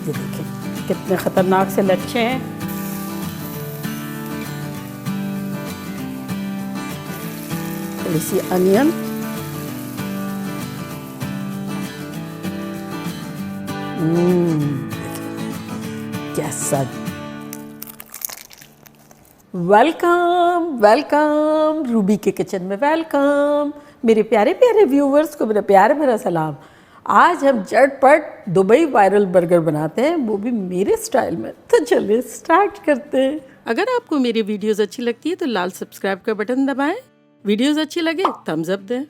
ये देखें कितने ख़तरनाक से लच्छे हैं। थोड़ी सी अनियन, कैसा। वेलकम वेलकम रूबी के किचन में वेलकम। मेरे प्यारे प्यारे व्यूवर्स को मेरा प्यार भरा सलाम। आज हम झटपट दुबई वायरल बर्गर बनाते हैं, वो भी मेरे स्टाइल में। तो चलिए स्टार्ट करते हैं। अगर आपको मेरी वीडियोस अच्छी लगती है तो लाल सब्सक्राइब का बटन दबाएं, वीडियोस अच्छी लगे थम्स अप दें।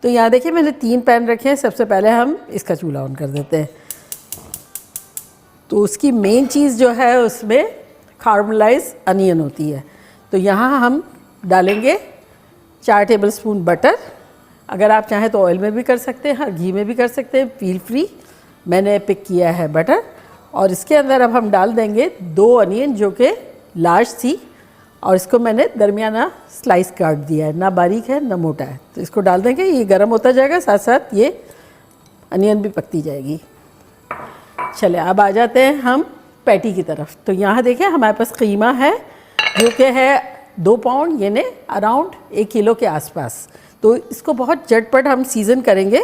तो यहाँ देखिए मैंने 3 पैन रखे हैं। सबसे पहले हम इसका चूल्हा ऑन कर देते हैं। तो उसकी मेन चीज़ जो है उसमें कार्मलाइज अनियन होती है। तो यहाँ हम डालेंगे 4 टेबलस्पून बटर। अगर आप चाहें तो ऑयल में भी कर सकते हैं, घी में भी कर सकते हैं, फील फ्री। मैंने पिक किया है बटर। और इसके अंदर अब हम डाल देंगे 2 अनियन जो कि लार्ज थी, और इसको मैंने दरमियाना स्लाइस काट दिया है, ना बारीक है ना मोटा है। तो इसको डाल देंगे, ये गर्म होता जाएगा, साथ साथ ये अनियन भी पकती जाएगी। चले अब आ जाते हैं हम पैटी की तरफ। तो यहाँ देखिए हमारे पास कीमा है जो कि है 2 पाउंड, यानी अराउंड 1 किलो के आसपास। तो इसको बहुत झटपट हम सीज़न करेंगे।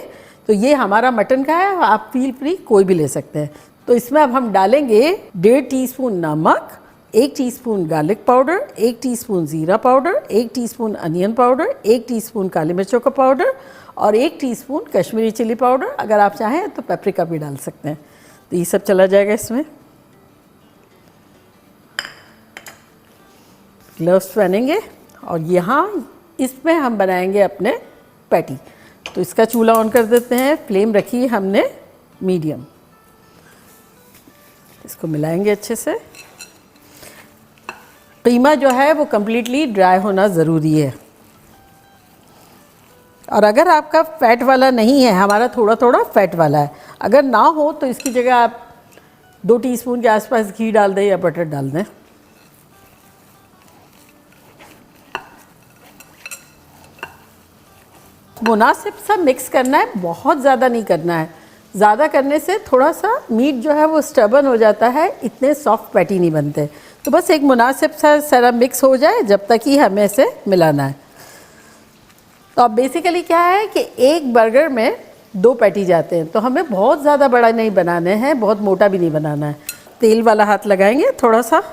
तो ये हमारा मटन का है, आप फील फ्री कोई भी ले सकते हैं। तो इसमें अब हम डालेंगे 1.5 टीस्पून नमक, 1 टीस्पून गार्लिक पाउडर, 1 टीस्पून ज़ीरा powder, 1 teaspoon onion powder, 1 teaspoon काली मिर्चों का पाउडर और 1 टीस्पून कश्मीरी चिली पाउडर। अगर आप चाहें तो पेपरिका भी डाल सकते हैं। तो ये सब चला जाएगा इसमें। ग्लव्स पहनेंगे और यहाँ इसमें हम बनाएंगे अपने पैटी। तो इसका चूल्हा ऑन कर देते हैं। फ्लेम रखी हमने मीडियम। इसको मिलाएंगे अच्छे से। कीमा जो है वो कम्प्लीटली ड्राई होना ज़रूरी है। और अगर आपका फ़ैट वाला नहीं है, हमारा थोड़ा थोड़ा फ़ैट वाला है, अगर ना हो तो इसकी जगह आप 2 टीस्पून के आसपास घी डाल दें या बटर डाल दें। मुनासिब सा मिक्स करना है, बहुत ज़्यादा नहीं करना है। ज़्यादा करने से थोड़ा सा मीट जो है वो स्टबन हो जाता है, इतने सॉफ्ट पैटी नहीं बनते। तो बस एक मुनासिब सा सारा मिक्स हो जाए जब तक ही हमें इसे मिलाना है। तो अब बेसिकली क्या है कि एक बर्गर में 2 पैटी जाते हैं, तो हमें बहुत ज़्यादा बड़ा नहीं बनाने हैं, बहुत मोटा भी नहीं बनाना है। तेल वाला हाथ लगाएंगे थोड़ा सा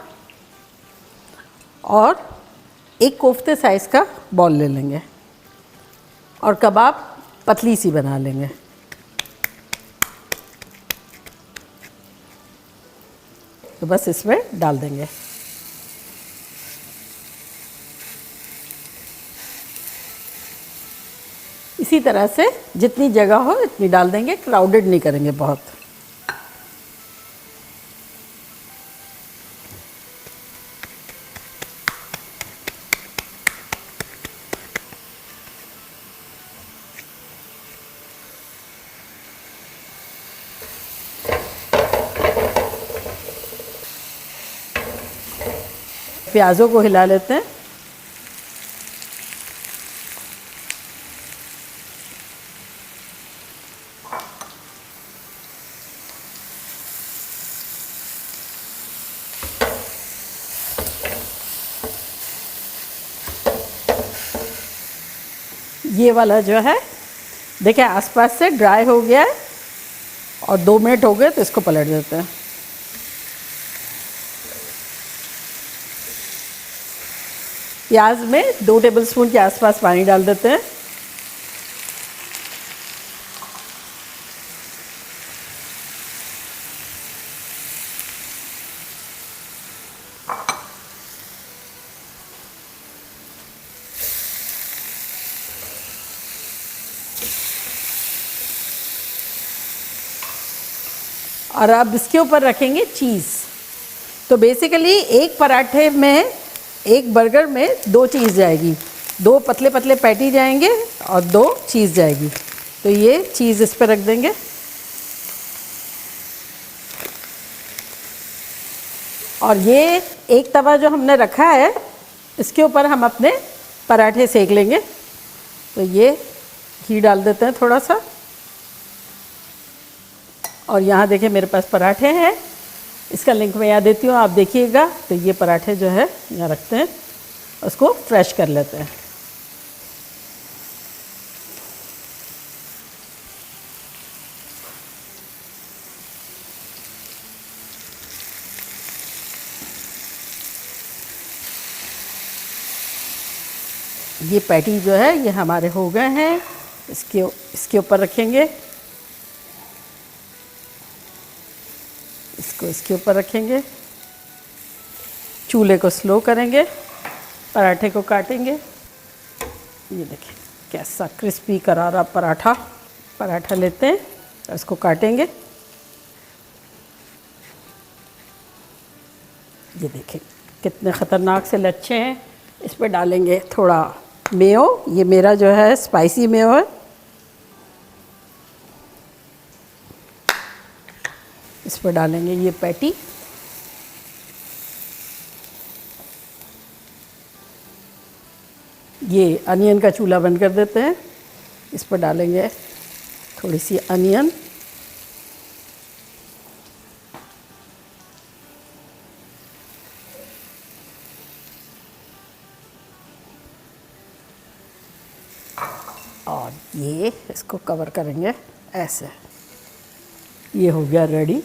और एक कोफ्ते साइज़ का बॉल ले लेंगे और कबाब पतली सी बना लेंगे। तो बस इसमें डाल देंगे। इसी तरह से जितनी जगह हो इतनी डाल देंगे, क्राउडेड नहीं करेंगे बहुत। प्याज़ों को हिला लेते हैं। ये वाला जो है देखिए आसपास से ड्राई हो गया है और 2 मिनट हो गए, तो इसको पलट देते हैं। प्याज में 2 टेबलस्पून के आसपास पानी डाल देते हैं। और अब इसके ऊपर रखेंगे चीज़। तो बेसिकली एक पराठे में, एक बर्गर में 2 चीज़ जाएगी, 2 पतले पतले पैटी जाएंगे और 2 चीज़ जाएगी। तो ये चीज़ इस पर रख देंगे। और ये एक तवा जो हमने रखा है इसके ऊपर हम अपने पराठे सेक लेंगे। तो ये घी डाल देते हैं थोड़ा सा। और यहाँ देखिए मेरे पास पराठे हैं इसका लिंक मैं यहाँ देती हूँ, आप देखिएगा। तो ये पराठे जो है यहाँ रखते हैं, उसको फ्रेश कर लेते हैं। ये पैटी जो है ये हमारे हो गए हैं। इसके ऊपर रखेंगे, इसको इसके ऊपर रखेंगे, चूल्हे को स्लो करेंगे, पराठे को काटेंगे। ये देखिए कैसा क्रिस्पी करारा पराठा लेते हैं और इसको काटेंगे। ये देखिए कितने ख़तरनाक से लच्छे हैं। इस पर डालेंगे थोड़ा मेयो, ये मेरा जो है स्पाइसी मेयो है। इस पर डालेंगे ये पैटी, ये अनियन का चूल्हा बंद कर देते हैं। इस पर डालेंगे थोड़ी सी अनियन, और ये इसको कवर करेंगे ऐसे। ये हो गया रेडी।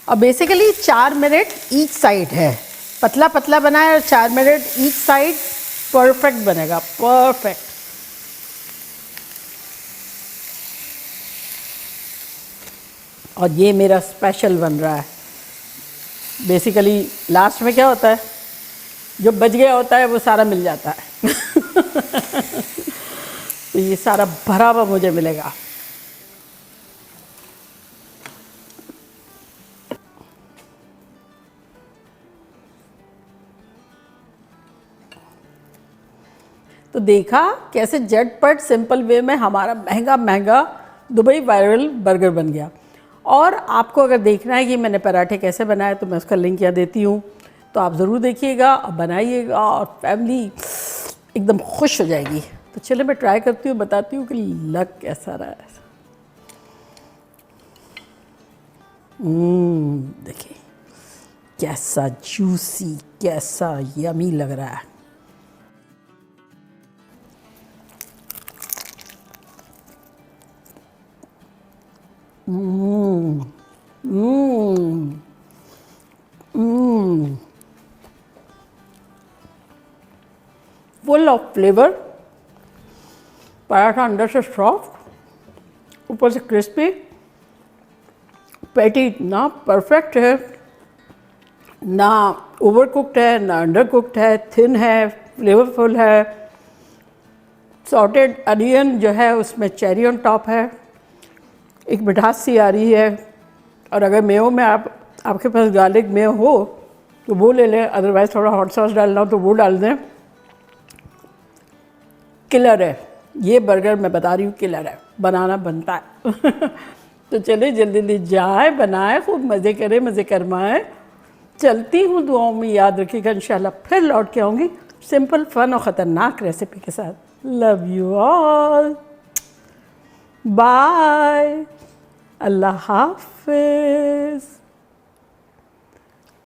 अब बेसिकली 4 मिनट ईच साइड है, पतला पतला बनाए और 4 मिनट ईच साइड, परफेक्ट बनेगा, परफेक्ट। और ये मेरा स्पेशल बन रहा है। बेसिकली लास्ट में क्या होता है, जो बच गया होता है वो सारा मिल जाता है। तो ये सारा भरा हुआ मुझे मिलेगा। तो देखा कैसे झटपट सिंपल वे में हमारा महंगा महंगा दुबई वायरल बर्गर बन गया। और आपको अगर देखना है कि मैंने पराठे कैसे बनाए तो मैं उसका लिंक यहाँ देती हूँ, तो आप ज़रूर देखिएगा और बनाइएगा और फैमिली एकदम खुश हो जाएगी। तो चलिए मैं ट्राई करती हूँ, बताती हूँ कि लग कैसा रहा है। देखिए कैसा जूसी, कैसा यमी लग रहा है। फुल ऑफ फ्लेवर, पराठा अंदर से सॉफ्ट, ऊपर से क्रिस्पी, पैटी इतना परफेक्ट है, ना ओवर कुक्ड है ना अंडर कुक्ड है, थिन है, फ्लेवरफुल है। सॉटेड अनियन जो है उसमें चेरी ऑन टॉप है, एक मिठास सी आ रही है। और अगर मेयो में आपके पास गार्लिक मेयो हो तो वो ले लें, अदरवाइज़ थोड़ा हॉट सॉस डालना हो तो वो डाल दें। किलर है ये बर्गर, मैं बता रही हूँ किलर है, बनाना बनता है। तो चलिए जल्दी जल्दी जाए, बनाए, खूब मज़े करें, मज़े करवाएँ। चलती हूँ, दुआओं में याद रखिएगा। इंशाल्लाह फिर लौट के आऊँगी सिंपल, फन और ख़तरनाक रेसिपी के साथ। लव यू ऑल, बाय, अल्लाह हाफिज़।